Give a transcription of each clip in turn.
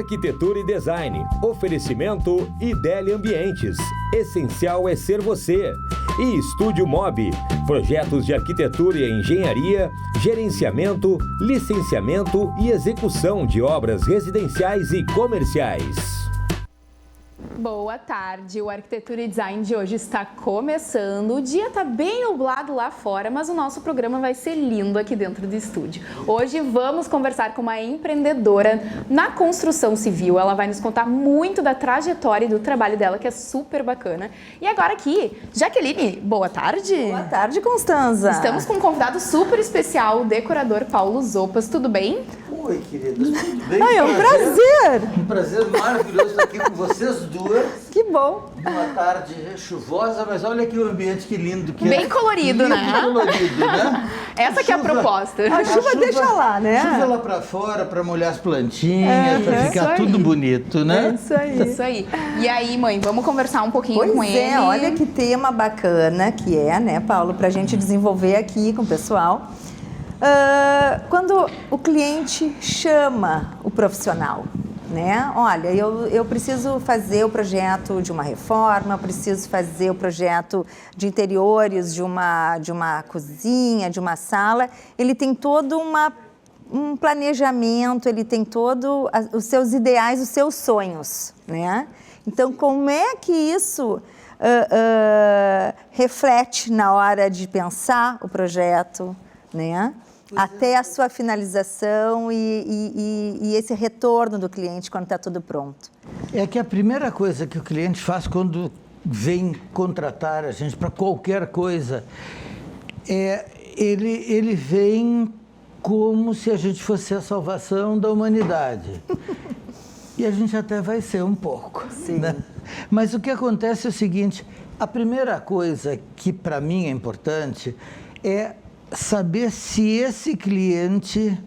Arquitetura e Design. Oferecimento Ideli Ambientes. Essencial é ser você. E Estúdio Mob. Projetos de arquitetura e engenharia, gerenciamento, licenciamento e execução de obras residenciais e comerciais. Boa tarde, o Arquitetura e Design de hoje está começando. O dia está bem nublado lá fora, mas o nosso programa vai ser lindo aqui dentro do estúdio. Hoje vamos conversar com uma empreendedora na construção civil. Ela vai nos contar muito da trajetória e do trabalho dela, que é super bacana. E agora aqui, Jaqueline, boa tarde. Boa tarde, Constanza. Estamos com um convidado super especial, o decorador Paulo Zopas. Tudo bem? Oi, queridas, tudo bem? Ai, é um prazer. Um prazer maravilhoso estar aqui com vocês duas. Que bom. Uma tarde chuvosa, mas olha que o ambiente que lindo que é. Bem colorido, lindo, né? colorido, né? Essa que é a proposta. A chuva deixa lá, né? Chuva lá pra fora, pra molhar as plantinhas, pra ficar tudo bonito, né? É isso aí. Isso aí. E aí, mãe, vamos conversar um pouquinho com ele. Pois é, olha que tema bacana que é, né, Paulo, pra gente desenvolver aqui com o pessoal. Quando o cliente chama o profissional, né? Olha, eu preciso fazer o projeto de uma reforma, eu preciso fazer o projeto de interiores de uma cozinha, de uma sala. Ele tem todo um planejamento, ele tem todo os seus ideais, os seus sonhos, né? Então, como é que isso reflete na hora de pensar o projeto, né? Até a sua finalização e esse retorno do cliente quando está tudo pronto. É que a primeira coisa que o cliente faz quando vem contratar a gente para qualquer coisa é ele vem como se a gente fosse a salvação da humanidade. E a gente até vai ser um pouco. Sim. Né? Mas o que acontece é o seguinte, a primeira coisa que para mim é importante é saber se esse cliente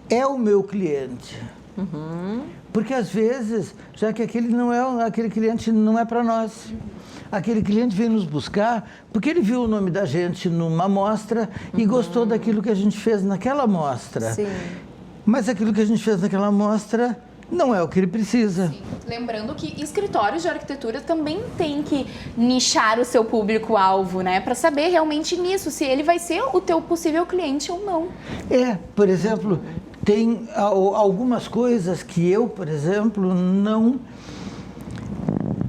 é o meu cliente. Uhum. Porque às vezes, já que aquele cliente não é para nós. Aquele cliente veio nos buscar porque ele viu o nome da gente numa amostra e gostou daquilo que a gente fez naquela amostra. Sim. Mas aquilo que a gente fez naquela amostra não é o que ele precisa. Sim. Lembrando que escritórios de arquitetura também tem que nichar o seu público-alvo, né? Para saber realmente nisso, se ele vai ser o teu possível cliente ou não. Por exemplo, tem algumas coisas que eu, por exemplo, não...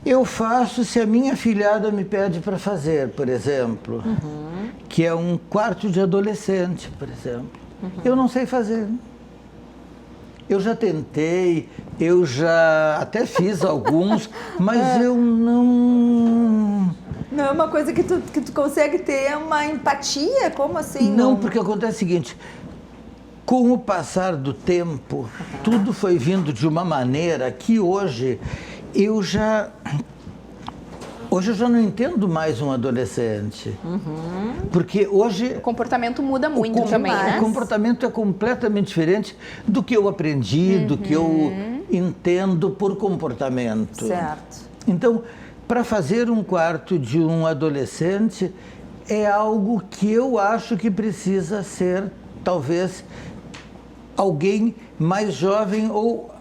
Eu faço se a minha afilhada me pede para fazer, por exemplo. Que é um quarto de adolescente, por exemplo. Eu não sei fazer. Eu já tentei, eu já até fiz alguns, mas eu não... Não é uma coisa que tu consegue ter uma empatia? Como assim? Não, porque acontece o seguinte, com o passar do tempo, tudo foi vindo de uma maneira que hoje eu já não entendo mais um adolescente. Porque hoje... O comportamento muda muito também, né? O comportamento é completamente diferente do que eu aprendi, do que eu entendo por comportamento. Certo. Então, para fazer um quarto de um adolescente, é algo que eu acho que precisa ser, talvez, alguém mais jovem ou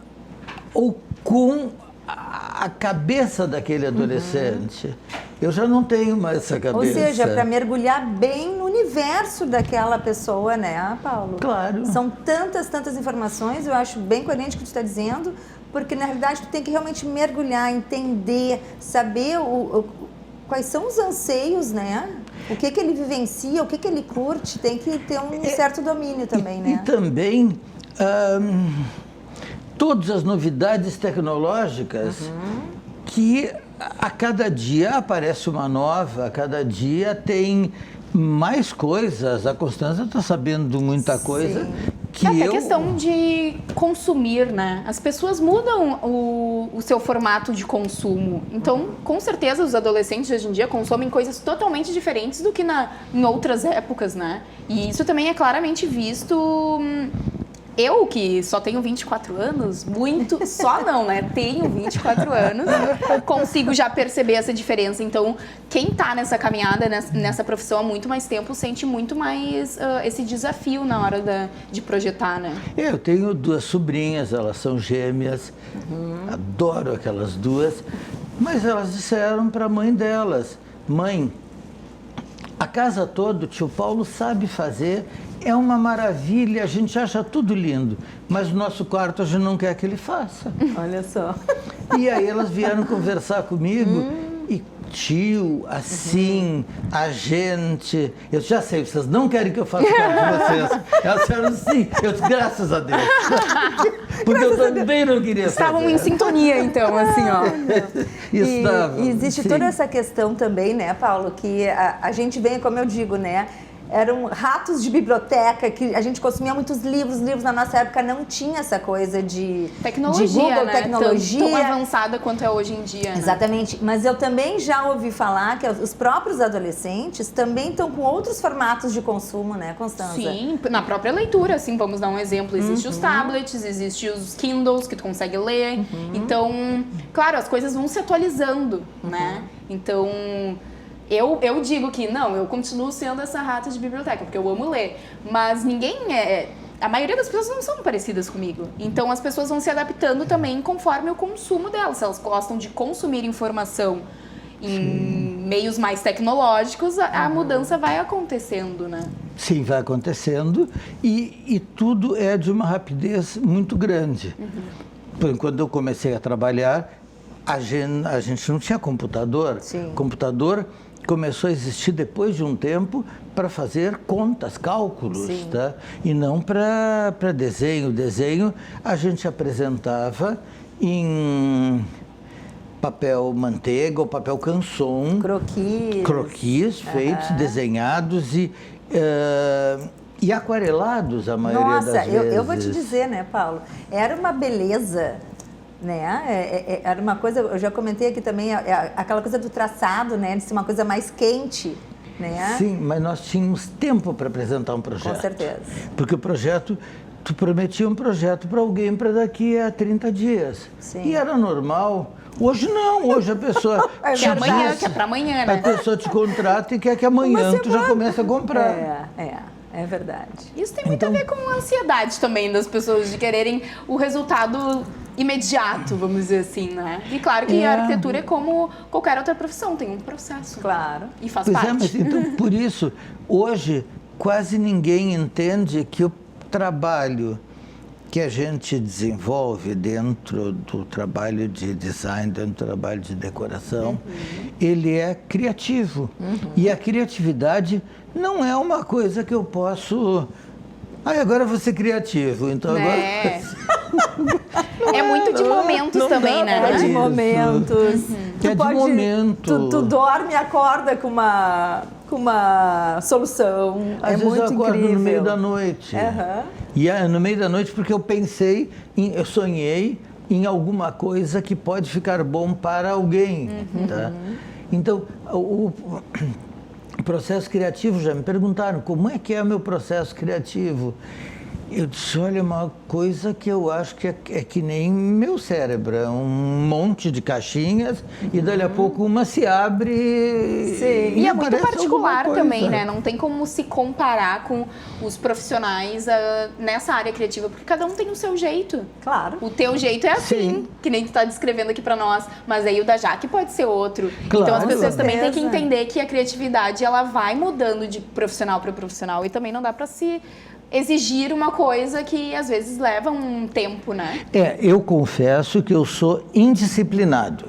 com a cabeça daquele adolescente. Eu já não tenho mais essa cabeça. Ou seja, para mergulhar bem no universo daquela pessoa, né, Paulo? Claro. São tantas informações, eu acho bem coerente o que tu está dizendo, porque na realidade tu tem que realmente mergulhar, entender, saber quais são os anseios, né? O que ele vivencia, o que ele curte, tem que ter um certo domínio também, né? E também... todas as novidades tecnológicas que a cada dia aparece uma nova, a cada dia tem mais coisas. A Constanza está sabendo muita coisa que até questão de consumir, né? As pessoas mudam o seu formato de consumo. Então, com certeza, os adolescentes de hoje em dia consomem coisas totalmente diferentes do que em outras épocas, né? E isso também é claramente visto Eu, que só tenho 24 anos, só não, né? Tenho 24 anos, consigo já perceber essa diferença. Então, quem tá nessa caminhada, nessa profissão há muito mais tempo, sente muito mais esse desafio na hora de projetar, né? Eu tenho 2 sobrinhas, elas são gêmeas, adoro aquelas 2, mas elas disseram para a mãe delas: mãe, a casa toda o tio Paulo sabe fazer, é uma maravilha, a gente acha tudo lindo, mas o nosso quarto a gente não quer que ele faça. Olha só. E aí elas vieram conversar comigo e tio, assim, a gente... Eu já sei, vocês não querem que eu faça quarto de vocês. Elas disseram sim, graças a Deus. Porque eu também não queria fazer. Estavam em sintonia, então, assim, ó. E existe sim. toda essa questão também, né, Paulo, que a gente vem, como eu digo, né, eram ratos de biblioteca, que a gente consumia muitos livros na nossa época não tinha essa coisa de tecnologia, de Google, né? tecnologia. Tão avançada quanto é hoje em dia. Exatamente, né? Mas eu também já ouvi falar que os próprios adolescentes também estão com outros formatos de consumo, né, Constanza? Sim, na própria leitura, assim, vamos dar um exemplo. Existem os tablets, existem os Kindles que tu consegue ler. Então, claro, as coisas vão se atualizando, né? Então... Eu digo que não, eu continuo sendo essa rata de biblioteca, porque eu amo ler, mas a maioria das pessoas não são parecidas comigo. Então as pessoas vão se adaptando também conforme o consumo delas. Se elas gostam de consumir informação em meios mais tecnológicos, a mudança vai acontecendo, né? Sim, vai acontecendo e tudo é de uma rapidez muito grande. Quando eu comecei a trabalhar, a gente não tinha computador. Sim. Computador começou a existir depois de um tempo para fazer contas, cálculos, tá? E não para desenho. Desenho a gente apresentava em papel manteiga ou papel canson. Croquis feitos, desenhados e aquarelados a maioria das vezes. Nossa, eu vou te dizer, né, Paulo? Era uma beleza... Né? Era uma coisa, eu já comentei aqui também, aquela coisa do traçado, né? De ser uma coisa mais quente, né? Sim, mas nós tínhamos tempo para apresentar um projeto. Com certeza. Porque o projeto, tu prometia um projeto para alguém para daqui a 30 dias. Sim. E era normal. Hoje não, hoje a pessoa... Que é amanhã, que é para amanhã, né? A pessoa te contrata e quer que amanhã tu já comece a comprar. É verdade. Isso tem muito a ver com a ansiedade também das pessoas, de quererem o resultado imediato, vamos dizer assim, né? E claro que a arquitetura é como qualquer outra profissão, tem um processo. Claro. E faz Pois parte. mas então, por isso, hoje, quase ninguém entende que o trabalho que a gente desenvolve dentro do trabalho de design, dentro do trabalho de decoração, ele é criativo. E a criatividade não é uma coisa que eu posso... agora eu vou ser criativo, então agora... É muito de momentos também, né? É de momentos. É de momento. Tu dorme e acorda com uma solução. Às vezes muito eu acordo incrível. no meio da noite. E no meio da noite porque eu eu sonhei em alguma coisa que pode ficar bom para alguém. Tá? Então, o processo criativo, já me perguntaram como é que é o meu processo criativo. Eu disse, olha, uma coisa que eu acho que é que nem meu cérebro, é um monte de caixinhas e dali a pouco uma se abre. Sim. E é muito particular coisa. também, né? Não tem como se comparar com os profissionais nessa área criativa, porque cada um tem o seu jeito. Claro. O teu jeito é assim, que nem tu tá descrevendo aqui pra nós, mas aí o da Jaque pode ser outro. Claro, então as pessoas também têm que certeza. entender que a criatividade, ela vai mudando de profissional para profissional e também não dá pra se exigir uma coisa que às vezes leva um tempo, né? Eu confesso que eu sou indisciplinado.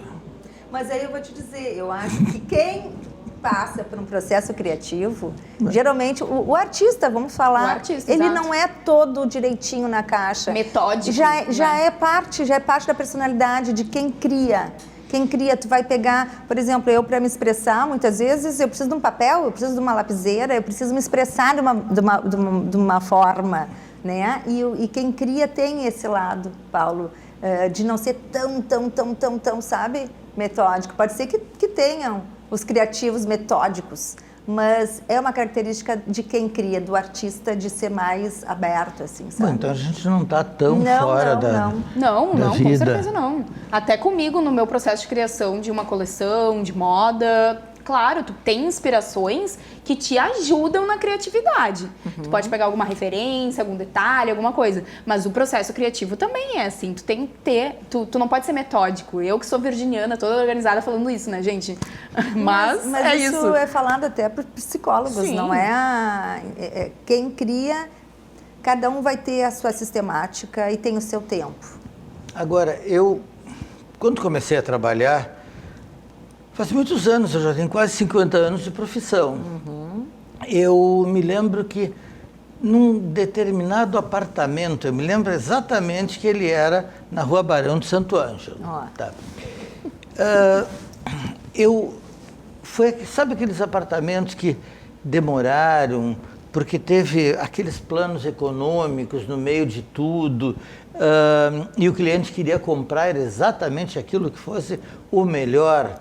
Mas aí eu vou te dizer, eu acho que quem passa por um processo criativo, geralmente o artista, vamos falar, O artista, ele exato. não é todo direitinho na caixa. Metódico, Já né? é parte da personalidade de quem cria. Quem cria, tu vai pegar, por exemplo, eu para me expressar, muitas vezes eu preciso de um papel, eu preciso de uma lapiseira, eu preciso me expressar de uma forma, né? E quem cria tem esse lado, Paulo, de não ser tão, sabe, metódico. Pode ser que tenham os criativos metódicos, mas é uma característica de quem cria, do artista, de ser mais aberto, assim, sabe? Bom, então a gente não está tão fora da Não, vida. com certeza não. Até comigo, no meu processo de criação de uma coleção, de moda, claro, tu tem inspirações que te ajudam na criatividade. Tu pode pegar alguma referência, algum detalhe, alguma coisa. Mas o processo criativo também é assim. Tu tem que ter... Tu não pode ser metódico. Eu que sou virginiana, toda organizada falando isso, né, gente? Mas é isso. isso. É falado até para psicólogos, Sim. não é... Quem cria, cada um vai ter a sua sistemática e tem o seu tempo. Agora, quando comecei a trabalhar, faz muitos anos, eu já tenho quase 50 anos de profissão. Eu me lembro que num determinado apartamento, eu me lembro exatamente que ele era na Rua Barão de Santo Ângelo. Tá. Sabe aqueles apartamentos que demoraram, porque teve aqueles planos econômicos no meio de tudo, e o cliente queria comprar exatamente aquilo que fosse o melhor,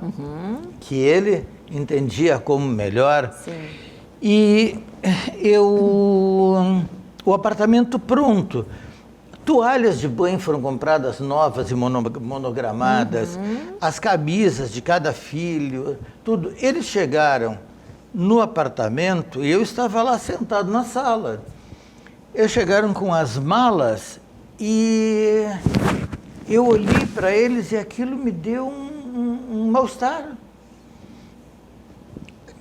que ele entendia como melhor. Sim. E o apartamento pronto, toalhas de banho foram compradas novas e monogramadas, as camisas de cada filho, tudo. Eles chegaram no apartamento e eu estava lá sentado na sala. Eles chegaram com as malas e eu olhei para eles e aquilo me deu um mal-estar.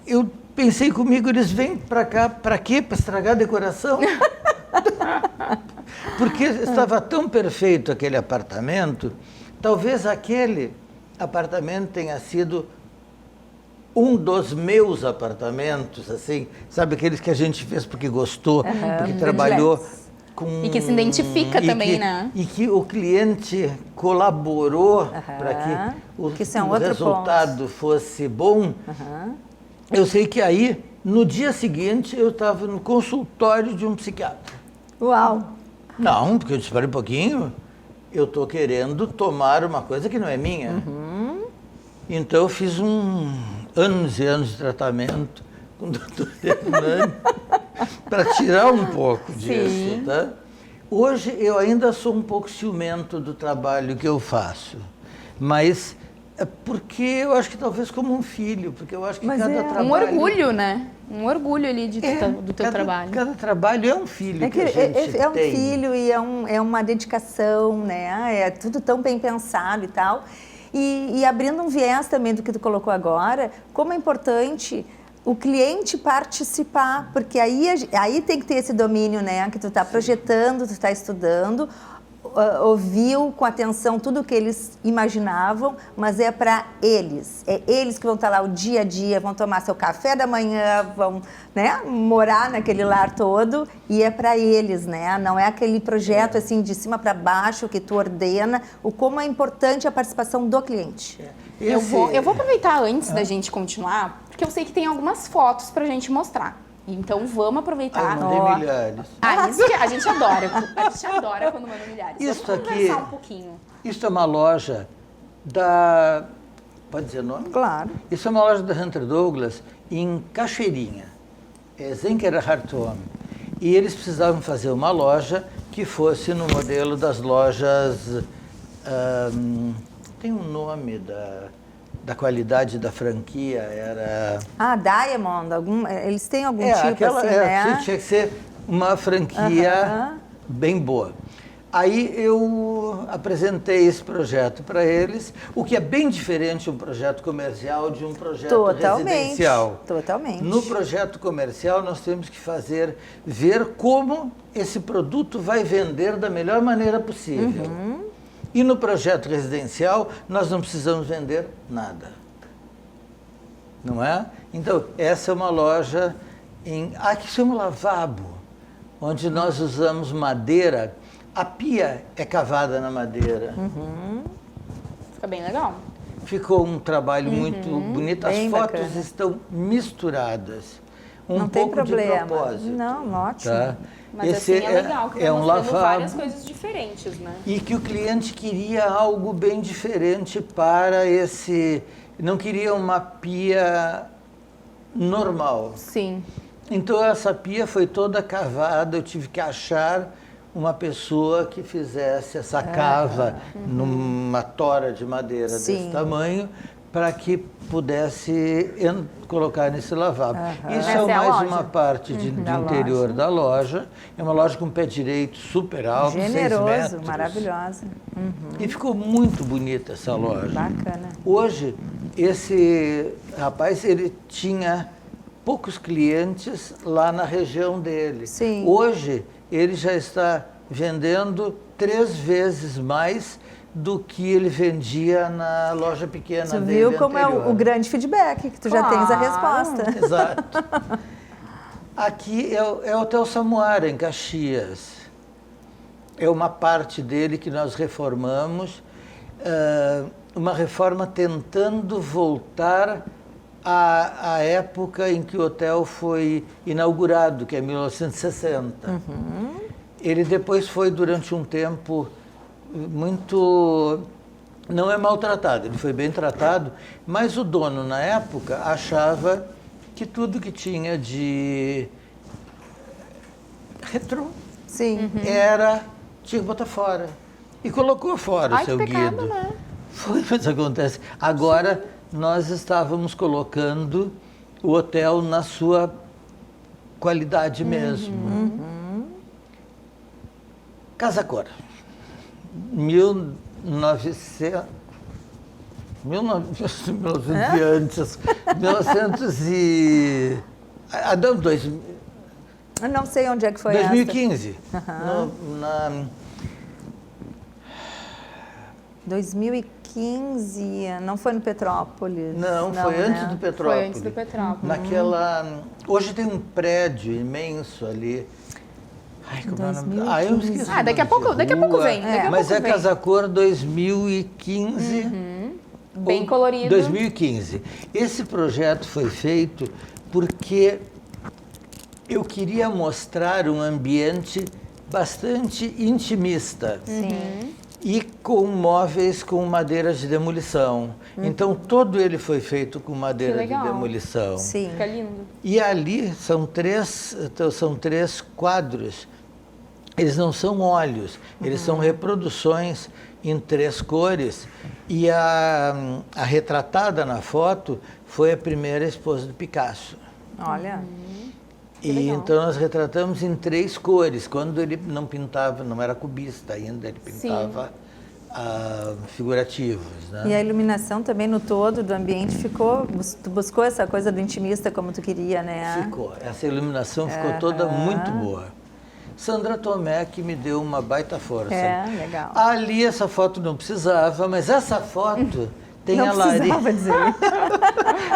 Eu pensei comigo, eles vêm para cá, para quê? Para estragar a decoração? Porque estava tão perfeito aquele apartamento, talvez aquele apartamento tenha sido um dos meus apartamentos, assim, sabe aqueles que a gente fez porque gostou, porque trabalhou com... E que se identifica também, né? E que o cliente colaborou para que o resultado fosse bom. Eu sei que aí, no dia seguinte, eu estava no consultório de um psiquiatra. Uau! Não, porque eu disse, espera um pouquinho, eu estou querendo tomar uma coisa que não é minha. Então eu fiz anos e anos de tratamento com o doutor Hernani para tirar um pouco disso, tá? Hoje eu ainda sou um pouco ciumento do trabalho que eu faço, mas é porque eu acho que talvez como um filho, porque eu acho que cada trabalho... Um orgulho, né? Um orgulho ali do teu trabalho. Cada trabalho é um filho que a gente tem. É um filho e é uma dedicação, né? É tudo tão bem pensado e tal. E abrindo um viés também do que tu colocou agora, como é importante o cliente participar, porque aí tem que ter esse domínio, né? Que tu está projetando, tu está estudando, ouviu com atenção tudo o que eles imaginavam, mas é para eles. É eles que vão estar lá o dia a dia, vão tomar seu café da manhã, vão, né, morar naquele lar todo, e é para eles, né? Não é aquele projeto assim de cima para baixo que tu ordena, o como é importante a participação do cliente. Eu vou aproveitar antes da gente continuar, porque eu sei que tem algumas fotos para a gente mostrar. Então vamos aproveitar. Eu mandei milhares. Isso que a gente adora. A gente adora quando manda milhares. Isso vamos aqui, conversar um pouquinho. Isso é uma loja da... Pode dizer o nome? Claro. Isso é uma loja da Hunter Douglas em Cachoeirinha. É Zenker Harton. E eles precisavam fazer uma loja que fosse no modelo das lojas... tem um nome da qualidade da franquia, era... Diamond, eles têm algum tipo assim, né? Tinha que ser uma franquia bem boa. Aí eu apresentei esse projeto para eles, o que é bem diferente um projeto comercial de um projeto residencial. Totalmente. No projeto comercial nós temos que ver como esse produto vai vender da melhor maneira possível. E no projeto residencial, nós não precisamos vender nada. Não é? Então, essa é uma loja que se chama Lavabo, onde nós usamos madeira. A pia é cavada na madeira. Fica bem legal. Ficou um trabalho muito bonito. As Bem fotos bacana. estão misturadas. Não tem pouco problema. de propósito. Não, ótimo. Tá? Mas Esse assim é legal, que vai um mostrando lavabo. várias coisas diferentes, né? E que o cliente queria algo bem diferente para esse... Não queria uma pia normal. Sim. Então essa pia foi toda cavada, eu tive que achar uma pessoa que fizesse essa cava numa tora de madeira desse tamanho para que pudesse colocar nesse lavabo. Isso Essa é a mais loja. uma parte de interior da loja. É uma loja com pé direito super alto, 6 Generoso, metros. maravilhosa. E ficou muito bonita essa loja. Bacana. Hoje, esse rapaz, ele tinha poucos clientes lá na região dele. Sim. Hoje, ele já está vendendo 3 vezes mais do que ele vendia na loja pequena Tu dele viu como é anterior. o grande feedback, que tu já tens a resposta. Exato. Aqui é o Hotel Samuara, em Caxias. É uma parte dele que nós reformamos, uma reforma tentando voltar à época em que o hotel foi inaugurado, que é 1960. Ele depois foi, durante um tempo, muito... Não é maltratado, ele foi bem tratado, mas o dono, na época, achava que tudo que tinha de retrô Sim. tinha que botar fora. E colocou fora Ai, o seu que pecado, guido. né? Foi, mas acontece. Agora, nós estávamos colocando o hotel na sua qualidade mesmo. Casa Cor. 1900 e antes. 1900 e... não, Eu não sei onde é que foi 2015. essa. 2015, não foi no Petrópolis? Não, foi antes do Petrópolis. Foi antes do Petrópolis. Naquela... Hoje tem um prédio imenso ali. Ai, como é o nome? 2015. Eu me esqueci. Ah, daqui a pouco vem. Mas é Casa Cor 2015. Bem ou colorido. 2015. Esse projeto foi feito porque eu queria mostrar um ambiente bastante intimista. Sim. E com móveis com madeira de demolição. Então, todo ele foi feito com madeira de legal. demolição. Sim. Fica lindo. E ali são três quadros. Eles não são óleos, eles são reproduções em 3 cores. E a retratada na foto foi a primeira esposa do Picasso. Olha. E então nós retratamos em 3 cores. Quando ele não pintava, não era cubista ainda, ele pintava figurativos. Né? E a iluminação também no todo do ambiente ficou... Tu buscou essa coisa do intimista como tu queria, né? Ficou. Essa iluminação ficou toda muito boa. Sandra Tomé que me deu uma baita força. Legal. Ali essa foto não precisava, mas essa foto tem a lareira. Não precisava dizer.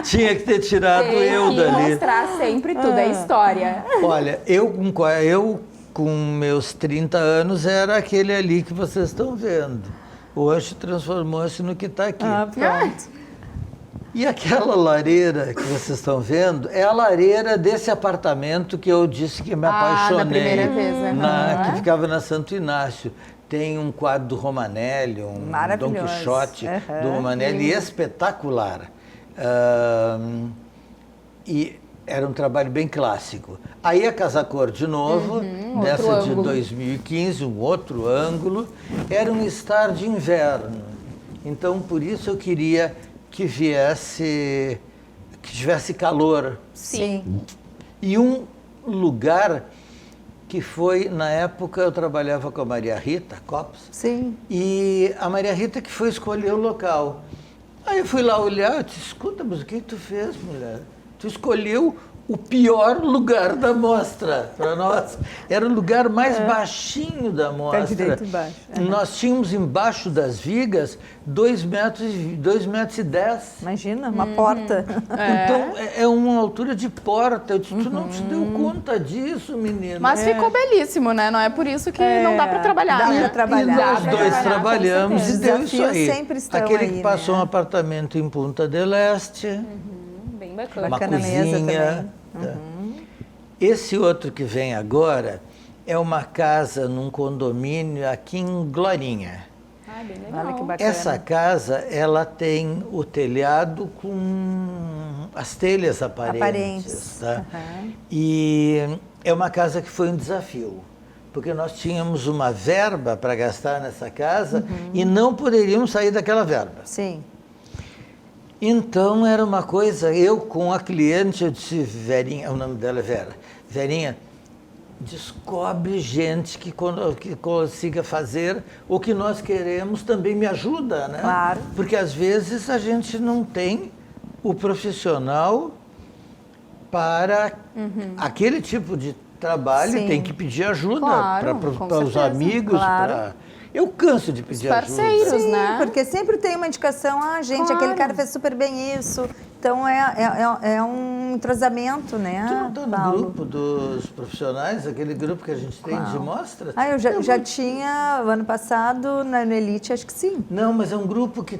Tinha que ter tirado eu Tem que dali. mostrar sempre tudo, é história. Olha, eu com meus 30 anos era aquele ali que vocês estão vendo. Hoje transformou-se no que está aqui. Pronto. E aquela lareira que vocês estão vendo é a lareira desse apartamento que eu disse que me apaixonei. Da primeira vez, né? Que ficava na Santo Inácio. Tem um quadro do Romanelli, um Dom Quixote do Romanelli espetacular. E era um trabalho bem clássico. Aí a Casa Cor de novo, dessa de 2015, um outro ângulo, era um estar de inverno. Então, por isso eu queria que tivesse calor. Sim. E um lugar que foi, na época, eu trabalhava com a Maria Rita Copps. Sim. E a Maria Rita que foi escolher o local. Aí eu fui lá olhar, eu disse, escuta, mas o que tu fez, mulher? Tu escolheu o pior lugar da mostra para nós. Era o lugar mais baixinho da mostra. Pé direito embaixo. Nós tínhamos embaixo das vigas 2 metros e 10. Imagina, uma porta. Então, é uma altura de porta. Eu disse, tu não te deu conta disso, menina? Mas ficou belíssimo, né? Não é por isso que não dá para trabalhar, dá né? pra trabalhar. E Dá nós pra dois trabalhar, com trabalhamos e certeza. deu isso Desafios aí. sempre estão Aquele aí, que passou né? um apartamento em Punta del Este, Bem bacana. uma Bacana mesa cozinha. Tá. Esse outro que vem agora é uma casa num condomínio aqui em Glorinha. Ah, bem legal. Olha que bacana. Essa casa, ela tem o telhado com as telhas aparentes. Tá? Uhum. E é uma casa que foi um desafio, porque nós tínhamos uma verba para gastar nessa casa e não poderíamos sair daquela verba. Sim. Então era uma coisa, eu com a cliente, eu disse, Verinha, o nome dela é Vera, Verinha, descobre gente que consiga fazer o que nós queremos, também me ajuda, né? Claro. Porque às vezes a gente não tem o profissional para aquele tipo de trabalho, Sim. tem que pedir ajuda Claro, com para os certeza. amigos. Claro. Eu canso de pedir parceiros, ajuda. Sim, né? porque sempre tem uma indicação, gente, Claro. aquele cara fez super bem isso. Então é um entrosamento, né? Tu não está no Paulo? grupo dos profissionais, aquele grupo que a gente tem de mostras? Ah, eu já tinha, ano passado, na Elite, acho que sim. Não, mas é um grupo que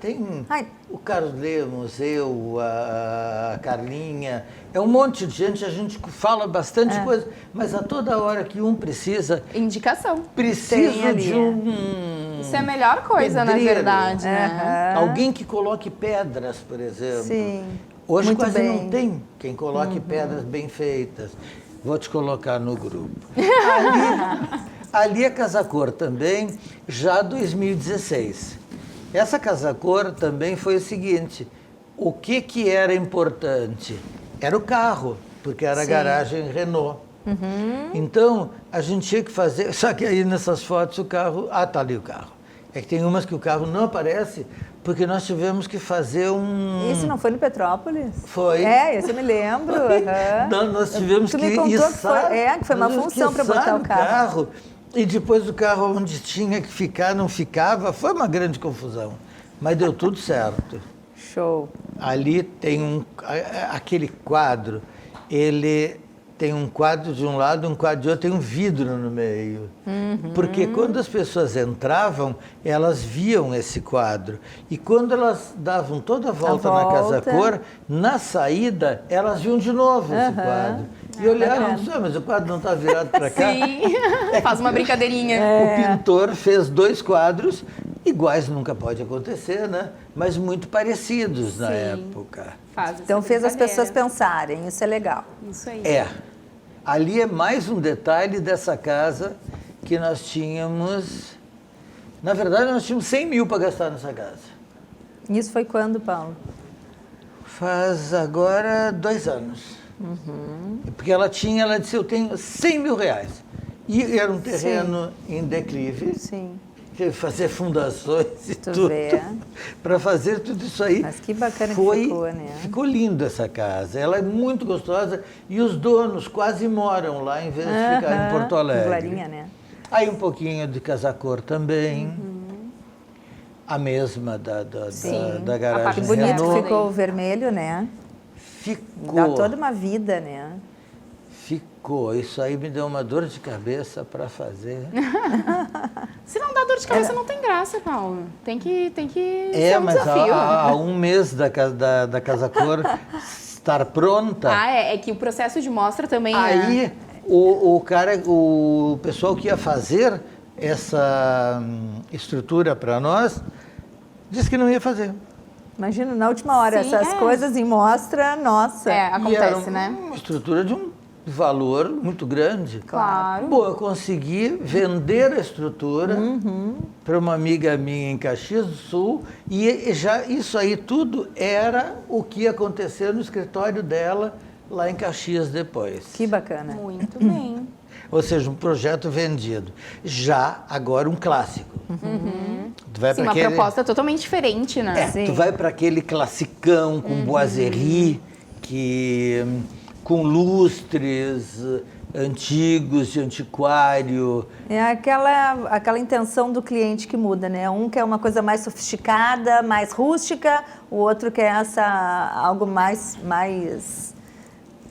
tem Ai. o Carlos Lemos, eu, a Carlinha, é um monte de gente, a gente fala bastante coisa, mas a toda hora que um precisa, Indicação. Tem preciso ali, de um... Isso é a melhor coisa, na pedreiro. verdade, né? Alguém que coloque pedras, por exemplo. Sim. Hoje Muito quase bem. não tem quem coloque pedras bem feitas. Vou te colocar no grupo. Ali é Casa Cor também, já 2016. Essa Casa Cor também foi o seguinte, o que era importante? Era o carro, porque era a garagem Renault. Então, a gente tinha que fazer... Só que aí nessas fotos o carro... Ah, tá ali o carro. É que tem umas que o carro não aparece, porque nós tivemos que fazer um... Isso não foi no Petrópolis? Foi. Esse eu me lembro. aham. Não, nós tivemos Tu que me contou que içar, que foi uma nós tivemos função que para botar içar o carro. E depois o carro onde tinha que ficar, não ficava. Foi uma grande confusão. Mas deu tudo certo. Show. Ali tem aquele quadro, ele tem um quadro de um lado, um quadro de outro, tem um vidro no meio. Porque quando as pessoas entravam, elas viam esse quadro. E quando elas davam toda a volta na Casa Cor, na saída, elas viam de novo esse quadro. E olhavam e diziam, mas o quadro não está virado para cá? Sim, faz uma brincadeirinha. O pintor fez 2 quadros, iguais nunca pode acontecer, né? Mas muito parecidos na época. Faz essa Então fez as brincadeira. pessoas pensarem, isso é legal. Isso aí. Ali é mais um detalhe dessa casa que nós tínhamos... Na verdade, nós tínhamos 100 mil para gastar nessa casa. Isso foi quando, Paulo? Faz agora 2 anos. Porque ela disse, eu tenho 100 mil reais. E era um terreno em declive. Sim. Teve que fazer fundações e Tu tudo. vê. Para fazer tudo isso aí. Mas que bacana que ficou, né? Ficou lindo essa casa. Ela é muito gostosa e os donos quase moram lá em vez de ficar em Porto Alegre. Glorinha, né? Aí um pouquinho de Casa Cor também. A mesma da A garagem parte Que bonito Renault. que ficou o vermelho, né? Ficou. Dá toda uma vida, né? Ficou. Isso aí me deu uma dor de cabeça para fazer. Se não dá dor de cabeça, não tem graça, Paulo. Tem que É, ser um mas desafio. há um mês da Casa Cor estar pronta. É que o processo de mostra também Aí o pessoal que ia fazer essa estrutura para nós disse que não ia fazer. Imagina, na última hora, Sim, essas é. coisas em mostra, nossa. E era acontece, né? uma estrutura de um valor muito grande. Claro. Bom, eu consegui vender a estrutura para uma amiga minha em Caxias do Sul e já isso aí tudo era o que ia acontecer no escritório dela lá em Caxias depois. Que bacana. Muito bem. Ou seja, um projeto vendido. Já agora um clássico. Tu vai Sim, pra uma proposta totalmente diferente, né? Sim. Tu vai para aquele classicão com boiserie, com lustres antigos, de antiquário. É aquela intenção do cliente que muda, né? Um quer uma coisa mais sofisticada, mais rústica, o outro quer algo mais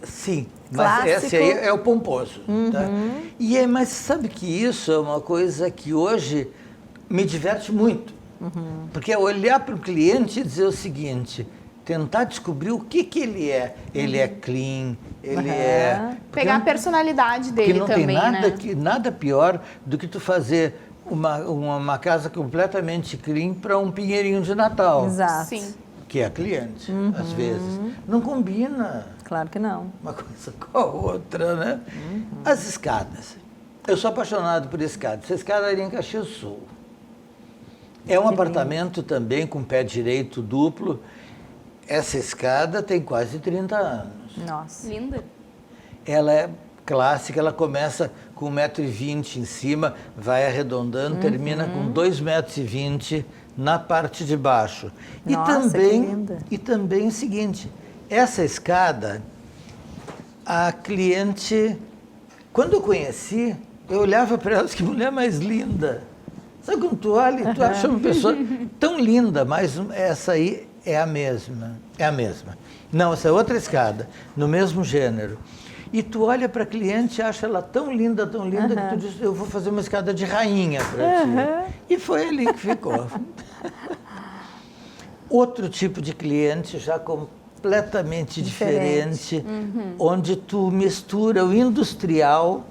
Sim, mas clássico. esse aí é o pomposo. Tá? Mas sabe que isso é uma coisa que hoje me diverte muito. Porque é olhar para o cliente e dizer o seguinte, tentar descobrir o que ele é. Ele é clean, ele é... Pegar a personalidade Porque dele não também, tem nada, né? nada pior do que tu fazer uma casa completamente clean para um pinheirinho de Natal. Exato. Sim. que é a cliente, às vezes. Não combina Claro que não. uma coisa com a outra, né? As escadas. Eu sou apaixonado por escada. Essa escada ali em Caxias do Sul. É um apartamento também com pé direito duplo. Essa escada tem quase 30 anos. Nossa. Linda. Ela é clássica, ela começa com 1,20 m em cima, vai arredondando, termina com 2,20 m na parte de baixo. Nossa, que linda. E também o seguinte, essa escada, a cliente, quando eu conheci, eu olhava para ela, que mulher mais linda. Sabe quando tu olha e tu acha uma pessoa tão linda, mas essa aí é a mesma. É a mesma. Não, essa é outra escada, no mesmo gênero. E tu olha para a cliente e acha ela tão linda, que tu diz, eu vou fazer uma escada de rainha para ti. E foi ali que ficou. Outro tipo de cliente, já completamente diferente, onde tu mistura o industrial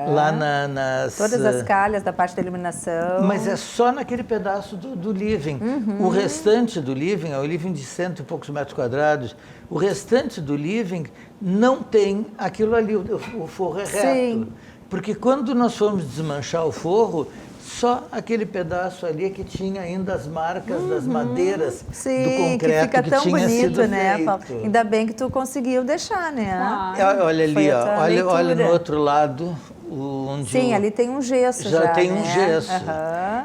lá nas... Todas as calhas da parte da iluminação. Mas é só naquele pedaço do living. O restante do living, é o living de 100 e poucos metros quadrados, o restante do living não tem aquilo ali, o forro é reto. Sim. Porque quando nós fomos desmanchar o forro, só aquele pedaço ali que tinha ainda as marcas das madeiras do concreto que fica tão tinha bonito, sido né, feito. Paulo? Ainda bem que tu conseguiu deixar, né? Olha ali, Foi a ó, tua olha leitura. no outro lado, onde Sim, ali tem um gesso já, tem né? um gesso.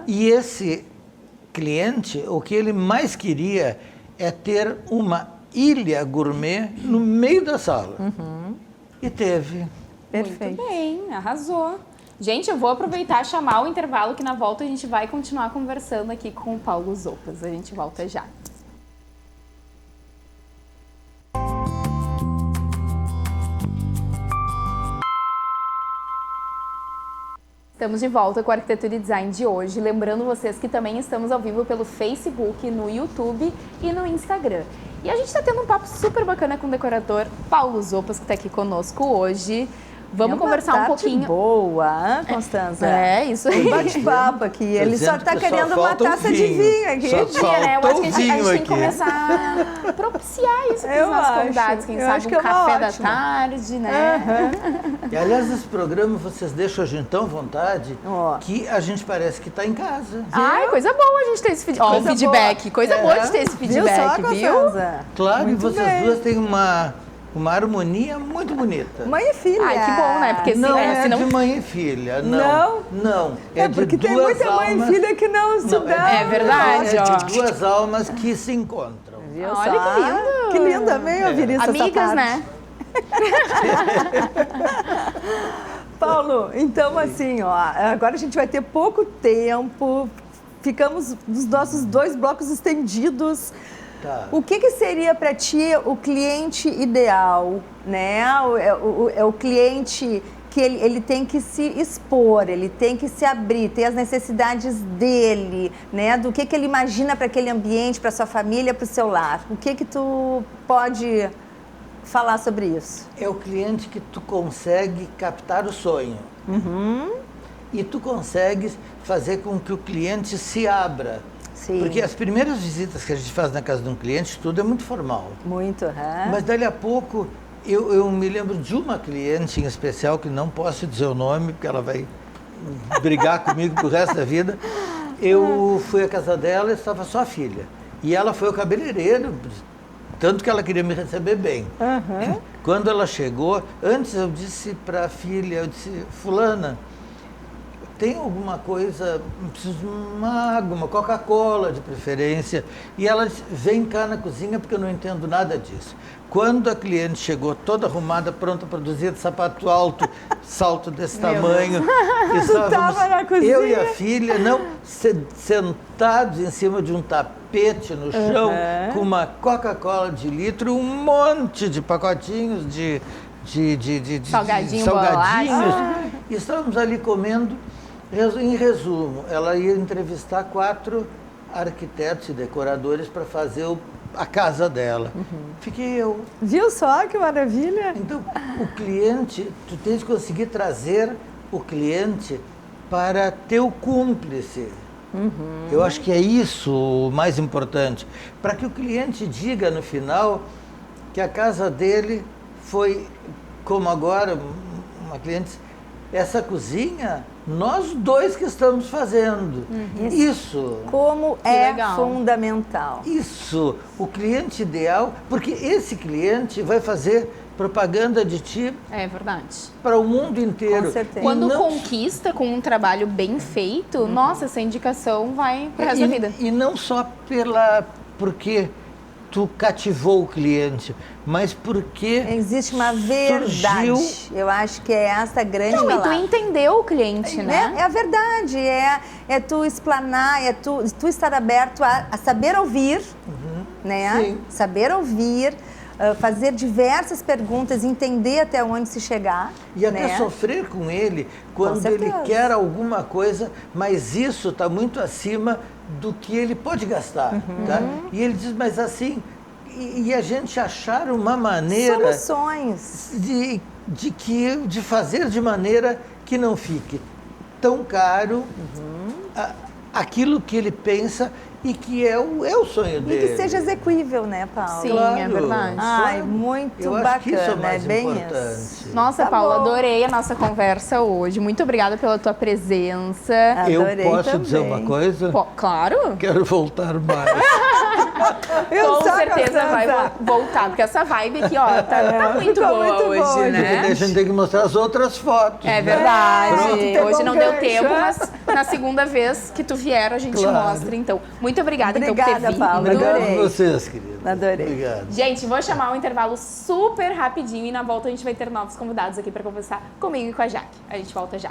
E esse cliente, o que ele mais queria é ter uma ilha gourmet no meio da sala. E teve. Perfeito. Muito bem, arrasou. Gente, eu vou aproveitar e chamar o intervalo, que na volta a gente vai continuar conversando aqui com o Paulo Zopas. A gente volta já. Estamos de volta com a Arquitetura e Design de hoje. Lembrando vocês que também estamos ao vivo pelo Facebook, no YouTube e no Instagram. E a gente está tendo um papo super bacana com o decorador Paulo Zopas, que está aqui conosco hoje. Vamos conversar um pouquinho. Boa, hein, Constanza? É, isso aí. Um bate-papo aqui. Ele só está querendo uma taça de vinho aqui. Né? Eu acho que a gente tem que aqui. começar a propiciar isso para os nossos convidados. Quem sabe um café da tarde, né? E aliás, nesse programa vocês deixam a gente tão à vontade que a gente parece que está em casa. Ai, coisa boa a gente ter esse feedback. Coisa boa de ter esse feedback, viu? Claro, Muito e vocês bem. duas têm uma harmonia muito bonita. Mãe e filha. Ai, que bom, né? Porque Não se não... de mãe e filha, Não? Não. É de porque tem duas muita mãe e almas- filha que não se dão. É verdade, É ó. de duas almas que se encontram. Viu Olha só? que lindo. Que lindo, amei ouvir isso. essa Amigas, parte. né? Paulo, então assim, ó, agora a gente vai ter pouco tempo, ficamos nos nossos 2 blocos estendidos. Tá. O que seria para ti o cliente ideal, né? É o cliente que ele tem que se expor, ele tem que se abrir, ter as necessidades dele, né? Do que ele imagina para aquele ambiente, para sua família, para o seu lar. O que tu pode falar sobre isso? É o cliente que tu consegue captar o sonho. E tu consegues fazer com que o cliente se abra. Sim. Porque as primeiras visitas que a gente faz na casa de um cliente, tudo é muito formal. Muito, Mas dali a pouco, eu me lembro de uma cliente em especial, que não posso dizer o nome, porque ela vai brigar comigo pro resto da vida. Eu fui à casa dela e estava só a filha. E ela foi ao cabeleireiro, tanto que ela queria me receber bem. Quando ela chegou, antes eu disse para a filha, eu disse, fulana, tem alguma coisa, preciso de uma água, uma Coca-Cola de preferência. E ela disse, vem cá na cozinha porque eu não entendo nada disso. Quando a cliente chegou toda arrumada, pronta, produzida, sapato alto, salto desse tamanho, estávamos, na cozinha. eu e a filha, sentados em cima de um tapete no chão, com uma Coca-Cola de litro, um monte de pacotinhos de Salgadinho, salgadinhos. E estávamos ali comendo. Em resumo, ela ia entrevistar 4 arquitetos e decoradores para fazer a casa dela. Fiquei eu. Viu só que maravilha? Então, o cliente, tu tens que conseguir trazer o cliente para teu cúmplice. Eu acho que é isso o mais importante, para que o cliente diga no final que a casa dele foi, como agora, uma cliente, essa cozinha, nós dois que estamos fazendo. Isso. Como Que é legal. fundamental. Isso, o cliente ideal, porque esse cliente vai fazer propaganda de ti É verdade. para o mundo inteiro. Com certeza. E Quando não- conquista com um trabalho bem feito, nossa, essa indicação vai pro resto da vida. E não só porque tu cativou o cliente, mas porque Existe uma verdade. surgiu- Eu acho que é essa a grande Não, e tu palavra. entendeu o cliente, né? É a verdade, é tu explanar, é tu estar aberto a saber ouvir, né? Sim. Saber ouvir, fazer diversas perguntas, entender até onde se chegar. E até né? sofrer com ele quando ele certeza. quer alguma coisa, mas isso está muito acima do que ele pode gastar. Tá? E ele diz, mas assim, e a gente achar uma maneira Soluções. de fazer de maneira que não fique tão caro aquilo que ele pensa e que é o sonho E dele. que seja execuível, né, Paulo? Sim, Claro, é verdade. Ai, claro. muito Eu acho bacana, que isso é mais bem importante. isso. Nossa, Tá Paula, bom. adorei a nossa conversa hoje. Muito obrigada pela tua presença. Eu Adorei posso dizer também. uma coisa? Pô, claro. Quero voltar mais. Eu Com só certeza Constança. vai voltar, porque essa vibe aqui, ó, tá muito ficou boa muito hoje, boa, né? A gente tem que mostrar as outras fotos. É né? verdade. Pronto, pegou Hoje um não deu gancho, tempo, é? mas na segunda vez que tu vier a gente Claro. mostra, então. Muito obrigada, então, por ter Obrigada, vindo. Paula. Obrigado Adorei. a vocês, queridos. Adorei. Obrigado. Gente, vou chamar um intervalo super rapidinho e na volta a gente vai ter novos convidados aqui para conversar comigo e com a Jaque. A gente volta já.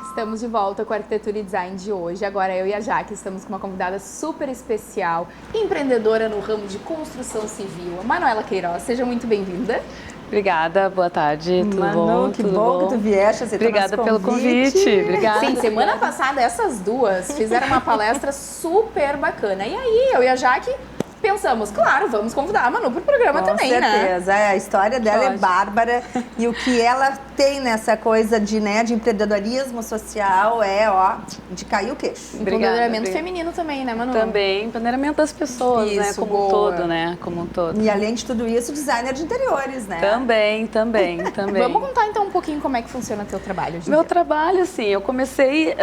Estamos de volta com a Arquitetura e Design de hoje. Agora eu e a Jaque estamos com uma convidada super especial, empreendedora no ramo de construção civil, a Manuela Queiroz. Seja muito bem-vinda. Obrigada, boa tarde, tudo Manu, bom? que Tudo bom que tu vieste, aceitou Obrigada nosso pelo convite. Obrigada. Sim, semana passada essas duas fizeram uma palestra super bacana. E aí, eu e a Jaque pensamos, claro, vamos convidar a Manu pro programa também, Com né? certeza. A história dela é Pode. bárbara e o que ela tem nessa coisa de empreendedorismo social é, ó, de cair o queixo. Empoderamento obrigada. feminino também, né, Manu? Também, empoderamento das pessoas, né? Isso, Como boa. um todo, né? Como um todo. E além de tudo isso, designer de interiores, né? Também. Vamos contar então um pouquinho como é que funciona o teu trabalho, hoje em Meu dia. trabalho, assim, eu comecei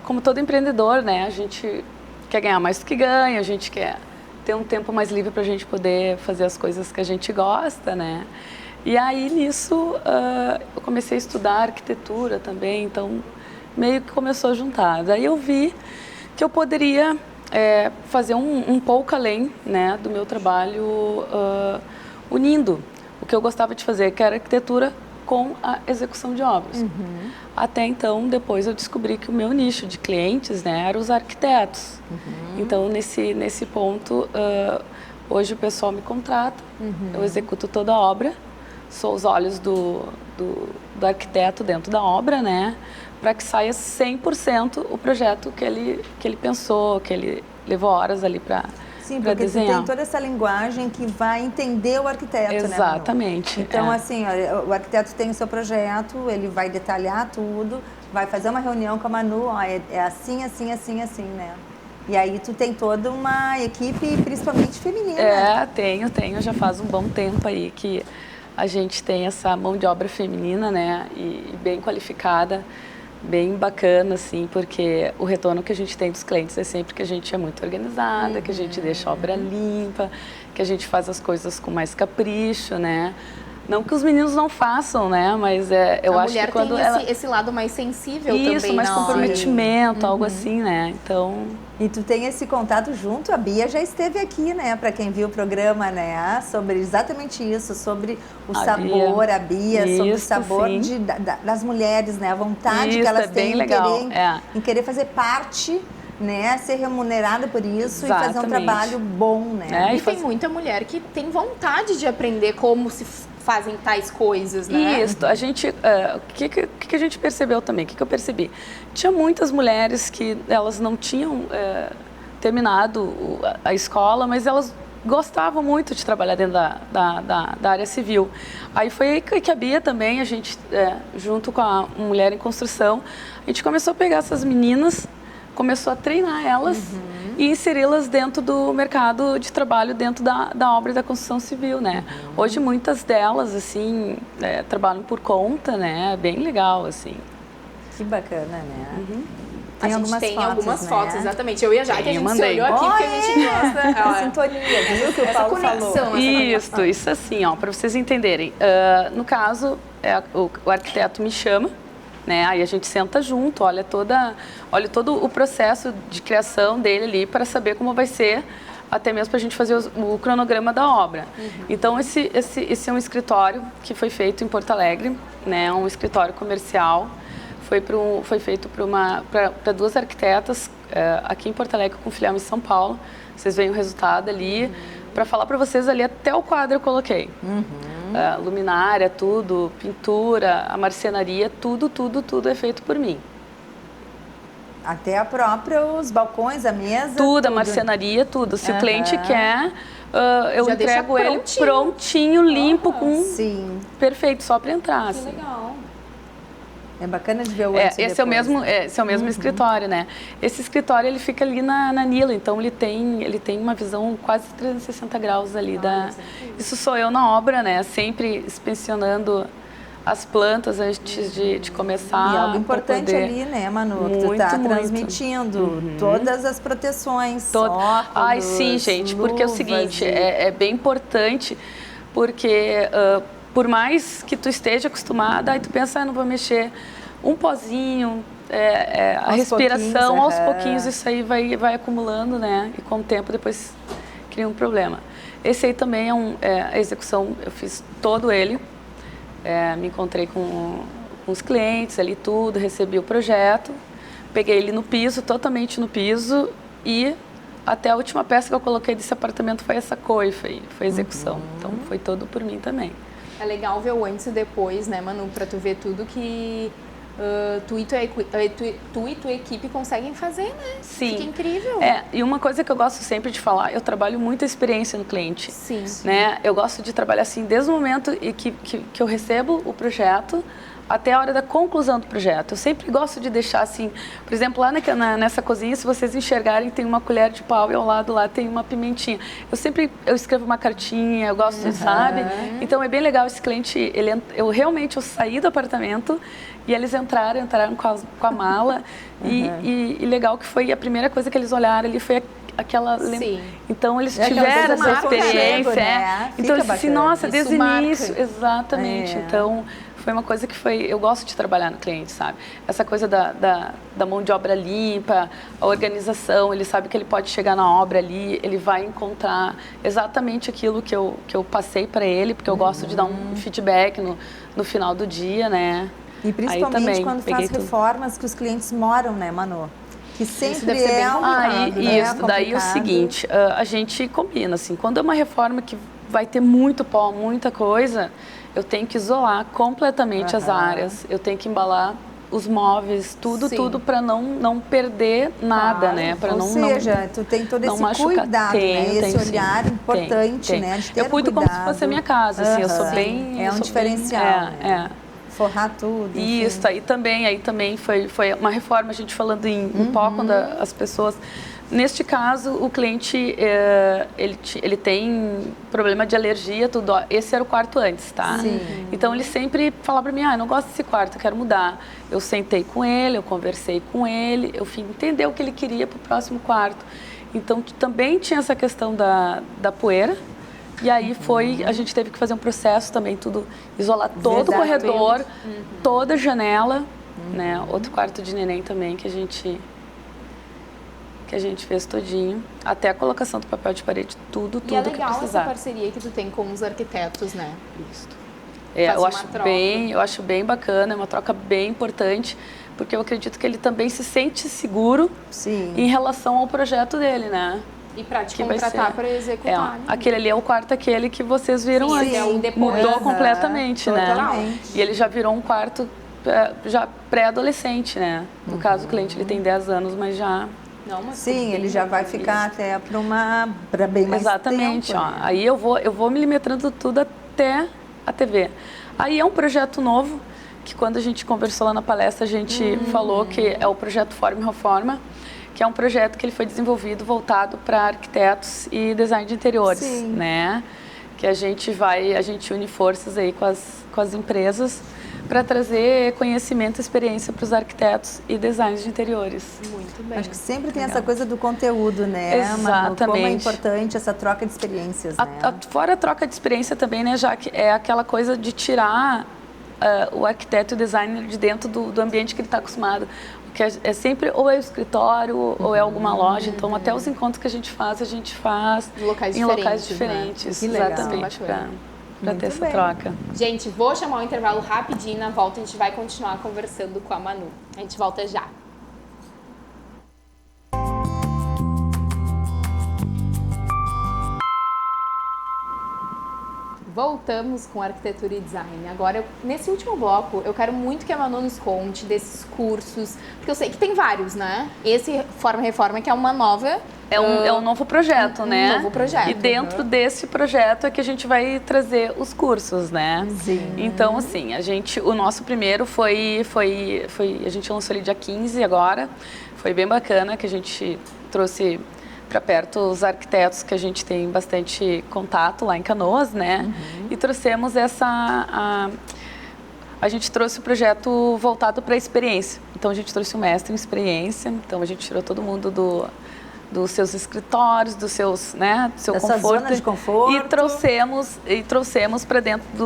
como todo empreendedor, né? A gente quer ganhar mais do que ganha, a gente quer ter um tempo mais livre para a gente poder fazer as coisas que a gente gosta, né? E aí, nisso, eu comecei a estudar arquitetura também, então meio que começou a juntar. Daí eu vi que eu poderia fazer um pouco além, né, do meu trabalho, unindo o que eu gostava de fazer, que era arquitetura com a execução de obras. Até então, depois eu descobri que o meu nicho de clientes, né, eram os arquitetos. Então, nesse ponto, hoje o pessoal me contrata, eu executo toda a obra, sou os olhos do arquiteto dentro da obra, né, para que saia 100% o projeto que ele pensou, que ele levou horas ali para Sim, porque tu desenhar. tem toda essa linguagem que vai entender o arquiteto, né, Manu? Exatamente. Então, é. assim, olha, o arquiteto tem o seu projeto, ele vai detalhar tudo, vai fazer uma reunião com a Manu, ó, é assim, assim, assim, assim, né? E aí tu tem toda uma equipe, principalmente feminina. Tenho, já faz um bom tempo aí que a gente tem essa mão de obra feminina, né, e bem qualificada, bem bacana, assim, porque o retorno que a gente tem dos clientes é sempre que a gente é muito organizada, que a gente deixa a obra limpa, que a gente faz as coisas com mais capricho, né. Não que os meninos não façam, né, mas eu a acho mulher que quando tem esse, esse lado mais sensível isso, também mais na hora. comprometimento, algo assim, né, então... E tu tem esse contato junto, a Bia já esteve aqui, né, para quem viu o programa, né, sobre exatamente isso, sobre o A sabor, Bia. a Bia, sobre o Isso, sabor sim. das mulheres, né, a vontade Isso, que elas é bem têm legal, em querer fazer parte, né, ser remunerada por isso e fazer um Exatamente. trabalho bom, né. É, E tem muita mulher que tem vontade de aprender como se fazem tais coisas, né? Isso, a gente, o que a gente percebeu também, o que eu percebi? Tinha muitas mulheres que elas não tinham terminado a escola, mas elas gostava muito de trabalhar dentro da área civil. Aí foi aí que a Bia também, a gente, junto com a Mulher em Construção, a gente começou a pegar essas meninas, começou a treinar elas e inseri-las dentro do mercado de trabalho, dentro da obra da construção civil, né? Hoje muitas delas, assim, trabalham por conta, né? Bem legal, assim. Que bacana, né? A gente tem algumas fotos, né? exatamente. Eu e a Jaque, a gente mandei. se olhou aqui porque a gente gosta. A sintonia, viu que o Paulo falou. Isso assim, ó, para vocês entenderem. No caso, o arquiteto me chama, né? Aí a gente senta junto, olha todo o processo de criação dele ali para saber como vai ser, até mesmo para a gente fazer o cronograma da obra. Então, esse é um escritório que foi feito em Porto Alegre, né? Um escritório comercial. Foi feito para 2 arquitetas aqui em Porto Alegre com filial em São Paulo. Vocês veem o resultado ali. Para falar para vocês ali, até o quadro eu coloquei. Luminária, tudo, pintura, a marcenaria, tudo é feito por mim. Até os balcões, a mesa. Tudo, a marcenaria, tudo. Se o cliente quer, eu já entrego ele prontinho, limpo, Sim. perfeito, só para entrar. Que assim. legal. É bacana de ver o antes e esse depois, é o mesmo escritório, né? Esse escritório, ele fica ali na Nilo, então ele tem uma visão quase 360 graus ali. Isso sou eu na obra, né? Sempre inspecionando as plantas antes de começar. E algo importante ali, né, Manu? Que tu tá transmitindo todas as proteções, óculos, Ai, sim, gente, porque é o seguinte, é bem importante, porque... por mais que tu esteja acostumada, aí tu pensa, não vou mexer um pozinho, a respiração, aos pouquinhos, isso aí vai acumulando, né? E com o tempo depois cria um problema. Esse aí também a execução, eu fiz todo ele, me encontrei com os clientes ali, tudo, recebi o projeto, peguei ele no piso, totalmente no piso, e até a última peça que eu coloquei desse apartamento foi essa coifa, foi a execução. Então foi todo por mim também. É legal ver o antes e depois, né, Manu? Pra tu ver tudo que tu e tua equipe conseguem fazer, né? Sim. Fica incrível. E uma coisa que eu gosto sempre de falar, eu trabalho muita experiência no cliente. Sim. Né? Eu gosto de trabalhar assim, desde o momento que eu recebo o projeto até a hora da conclusão do projeto. Eu sempre gosto de deixar assim, por exemplo, lá nessa cozinha, se vocês enxergarem, tem uma colher de pau e ao lado lá tem uma pimentinha. Eu escrevo uma cartinha, eu gosto, sabe? Então é bem legal esse cliente, eu realmente saí do apartamento e eles entraram com a mala e legal que foi a primeira coisa que eles olharam ali foi aquela... Sim. Então, eles tiveram essa experiência. Né? Então, eles assim, nossa, Isso desde o marca. início. Exatamente. Então, foi uma coisa que eu gosto de trabalhar no cliente, sabe? Essa coisa da mão de obra limpa, a organização, ele sabe que ele pode chegar na obra ali, ele vai encontrar exatamente aquilo que eu passei para ele, porque eu gosto de dar um feedback no final do dia, né? E principalmente quando faz reformas que os clientes moram, né, Manu? Que sempre Daí o seguinte, a gente combina, assim, quando é uma reforma que vai ter muito pó, muita coisa, eu tenho que isolar completamente as áreas, eu tenho que embalar os móveis, tudo para não perder nada, né? Pra Ou seja, tu tem todo esse cuidado, né? Esse olhar importante, né? De ter eu cuido como se fosse a minha casa, assim, eu sou bem... É um diferencial, né? Forrar tudo. Isso, aí também foi uma reforma, a gente falando em pó, quando as pessoas... Neste caso, o cliente, ele tem problema de alergia, tudo. Esse era o quarto antes, tá? Sim. Então, ele sempre falava para mim, eu não gosto desse quarto, eu quero mudar. Eu sentei com ele, eu conversei com ele, eu fui entender o que ele queria para o próximo quarto. Então, também tinha essa questão da poeira. E aí a gente teve que fazer um processo também, tudo, isolar todo o corredor, toda a janela, né? Outro quarto de neném também que a gente fez todinho, até a colocação do papel de parede, tudo que precisar. E é legal essa parceria que tu tem com os arquitetos, né? Isso. Eu acho bem bacana, é uma troca bem importante, porque eu acredito que ele também se sente seguro em relação ao projeto dele, né? E para te contratar para executar. Aquele ali é o quarto que vocês viram antes. Mudou completamente, né? E ele já virou um quarto já pré-adolescente, né? No caso, o cliente ele tem 10 anos, mas já Não, mas Sim, ele já vai ficar até para bem mais Exatamente, tempo. ó. Né? Aí eu vou milimetrando tudo até a TV. Aí é um projeto novo, que quando a gente conversou lá na palestra, a gente falou que é o projeto Forma e Reforma, que é um projeto que ele foi desenvolvido voltado para arquitetos e design de interiores, Sim. né? Que a gente une forças aí com as empresas para trazer conhecimento e experiência para os arquitetos e designers de interiores. Muito bem. Acho que sempre tem essa coisa do conteúdo, né, Manu? Exatamente. Como é importante essa troca de experiências, né? Fora a troca de experiência também, né, já que é aquela coisa de tirar o arquiteto e o designer de dentro do ambiente que ele está acostumado. Porque é sempre ou é o escritório ou é alguma loja. Então, até os encontros que a gente faz Em locais em locais diferentes, diferentes. Que legal. Exatamente, para Muito ter essa bem. troca. Gente, vou chamar um intervalo rapidinho, na volta a gente vai continuar conversando com a Manu. A gente volta já. Voltamos com arquitetura e design. Agora, nesse último bloco, eu quero muito que a Manu nos conte desses cursos, porque eu sei que tem vários, né? Esse Forma e Reforma, que é uma nova... É um novo projeto, né? novo projeto. E dentro desse projeto é que a gente vai trazer os cursos, né? Sim. Então, assim, o nosso primeiro a gente lançou ele dia 15 agora. Foi bem bacana, que a gente trouxe para perto os arquitetos que a gente tem bastante contato lá em Canoas, né? E trouxemos a gente trouxe o projeto voltado para a experiência. Então, a gente trouxe um mestre em experiência. Então, a gente tirou todo mundo dos seus escritórios, do seu Dessa conforto. zona de conforto. E trouxemos para dentro de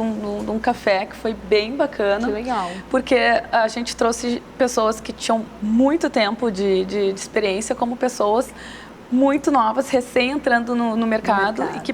um café que foi bem bacana. Que legal. Porque a gente trouxe pessoas que tinham muito tempo de experiência, como pessoas muito novas, recém entrando no mercado e que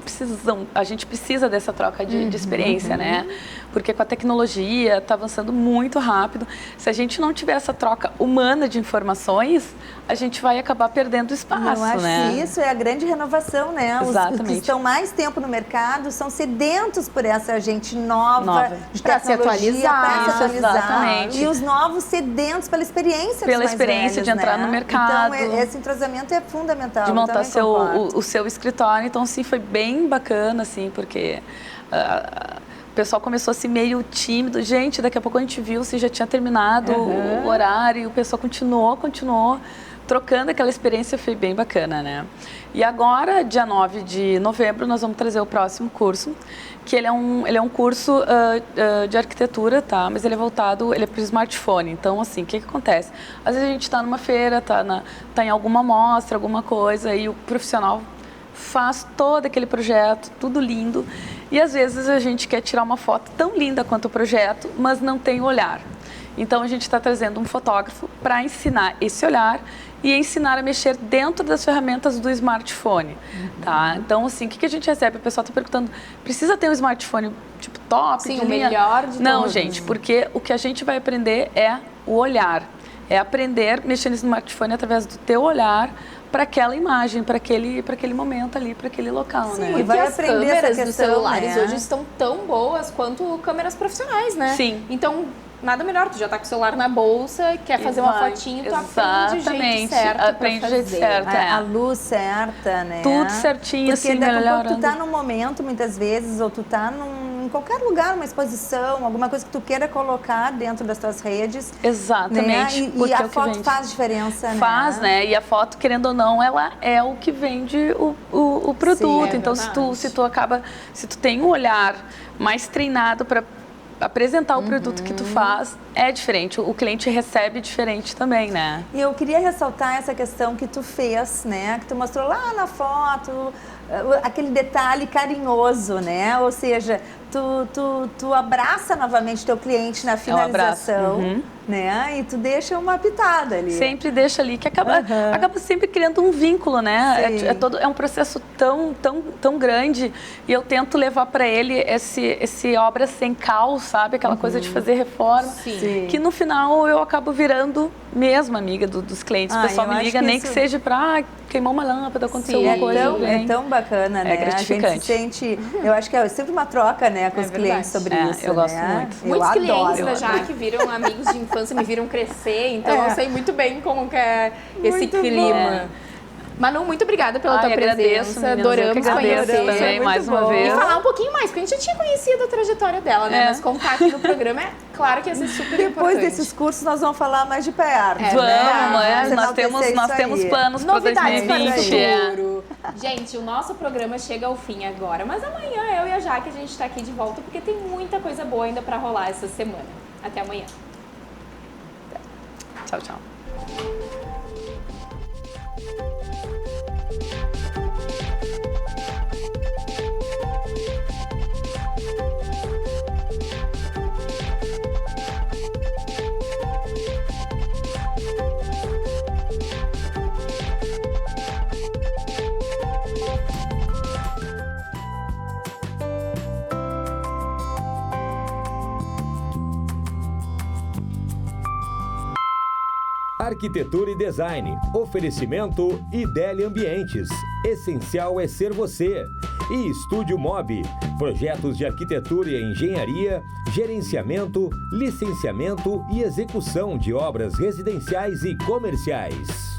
a gente precisa dessa troca de experiência, né? Porque com a tecnologia está avançando muito rápido. Se a gente não tiver essa troca humana de informações, a gente vai acabar perdendo espaço, Eu acho né? que isso é a grande renovação, né? Os Exatamente. que estão mais tempo no mercado são sedentos por essa gente nova. De Pra se tecnologia, atualizar. para se atualizar. Exatamente. E os novos sedentos pela experiência Pela dos mais experiência velhos, de entrar né? no mercado. Então, esse entrosamento é fundamental. De montar também concordo. o seu escritório. Então, assim, foi bem bacana, assim, porque o pessoal começou assim meio tímido. Gente, daqui a pouco a gente viu se já tinha terminado o horário. E o pessoal continuou trocando aquela experiência. Foi bem bacana, né? E agora, dia 9 de novembro, nós vamos trazer o próximo curso, que ele é um curso de arquitetura, tá? Mas ele é para o smartphone. Então, assim, o que acontece? Às vezes a gente está numa feira, tá em alguma mostra, alguma coisa, e o profissional faz todo aquele projeto, tudo lindo, e às vezes a gente quer tirar uma foto tão linda quanto o projeto, mas não tem olhar. Então, a gente está trazendo um fotógrafo para ensinar esse olhar e ensinar a mexer dentro das ferramentas do smartphone, tá? Então, assim, o que a gente recebe? O pessoal está perguntando, precisa ter um smartphone, tipo, top, Sim, de o linha? melhor de Não, todos. gente, porque o que a gente vai aprender é o olhar. É aprender a mexer no smartphone através do teu olhar para aquela imagem, para aquele momento ali, para aquele local, Sim, né? e vai Porque as aprender essa câmeras dos questão, celulares né? hoje estão tão boas quanto câmeras profissionais, né? Sim. Então, nada melhor, tu já tá com o celular na bolsa, quer fazer uma fotinho, tu aprende o jeito certo aprende pra o jeito fazer. certo, A luz certa, né? Tudo certinho, Porque assim, daqui a pouco melhorando. tu tá num momento, muitas vezes, ou tu tá em qualquer lugar, uma exposição, alguma coisa que tu queira colocar dentro das tuas redes. Exatamente. Né? porque E é a o que foto vende. faz diferença, né? Faz, né? E a foto, querendo ou não, ela é o que vende o produto. Sim, é então, verdade. se tu tem um olhar mais treinado para apresentar o produto que tu faz, é diferente. O cliente recebe diferente também, né? E eu queria ressaltar essa questão que tu fez, né? Que tu mostrou lá na foto, aquele detalhe carinhoso, né? Ou seja, tu abraça novamente teu cliente na finalização, né? E tu deixa uma pitada ali. Sempre deixa ali, que acaba sempre criando um vínculo, né? É um processo tão grande, e eu tento levar para ele esse obra sem cal, sabe? Aquela coisa de fazer reforma, Sim. que no final eu acabo virando mesmo amiga dos clientes. O pessoal eu me acho liga, que nem isso- que seja para queimou uma lâmpada, aconteceu Sim, alguma coisa. É tão bacana, né? A gente se gratificante. sente, eu acho que é sempre uma troca, né? né, com É os clientes verdade. sobre É, isso. eu gosto né? muito. Eu Muitos clientes adoro. da Jaque viram amigos de infância, me viram crescer, então É. eu sei muito bem como que é esse Muito clima. Manu, muito obrigada pela tua agradeço, presença, meninas, eu que adoramos agradeço conhecer. também, muito mais uma bom. E vez. falar um pouquinho mais, porque a gente já tinha conhecido a trajetória dela, né? É. Mas contar aqui no programa é claro que ia ser super Depois importante. desses cursos nós vamos falar mais de perto. É Vamos, verdade. Vamos nós temos, enaltecer nós isso temos aí. planos para Novidades para o 2020. é. futuro. Gente, o nosso programa chega ao fim agora, mas amanhã eu e a Jaque a gente está aqui de volta porque tem muita coisa boa ainda para rolar essa semana. Até amanhã. Tchau, tchau. Arquitetura e Design. Oferecimento Idélia Ambientes. Essencial é ser você. E Estúdio Mob. Projetos de arquitetura e engenharia, gerenciamento, licenciamento e execução de obras residenciais e comerciais.